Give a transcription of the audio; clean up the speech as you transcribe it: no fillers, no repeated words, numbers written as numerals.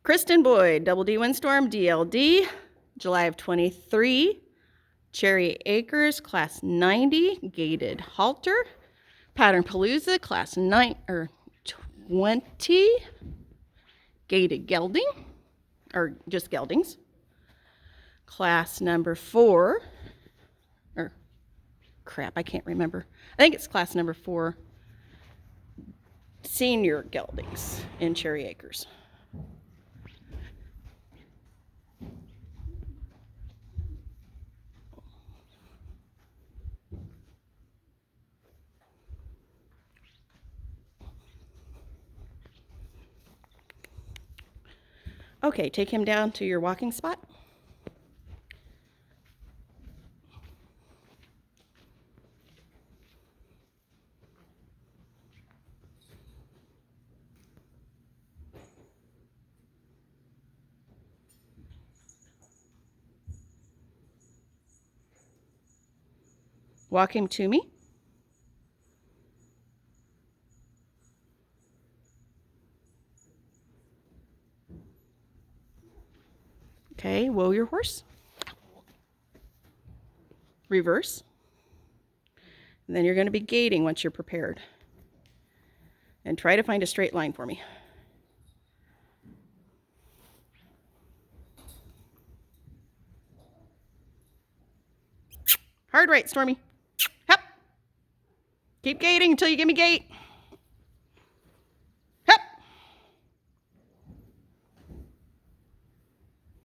Kristen Boyd, Double D Windstorm, DLD, July of 23. Cherry Acres, Class 90, Gated Halter. Pattern Palooza, Class 20, Gated Gelding, or just geldings. Class number 4, or crap, I can't remember. I think it's class number 4, Senior Geldings in Cherry Acres. Okay, take him down to your walking spot. Walk him to me. Okay, whoa your horse. Reverse. And then you're going to be gating once you're prepared. And try to find a straight line for me. Hard right, Stormy. Hop. Keep gating until you give me gate.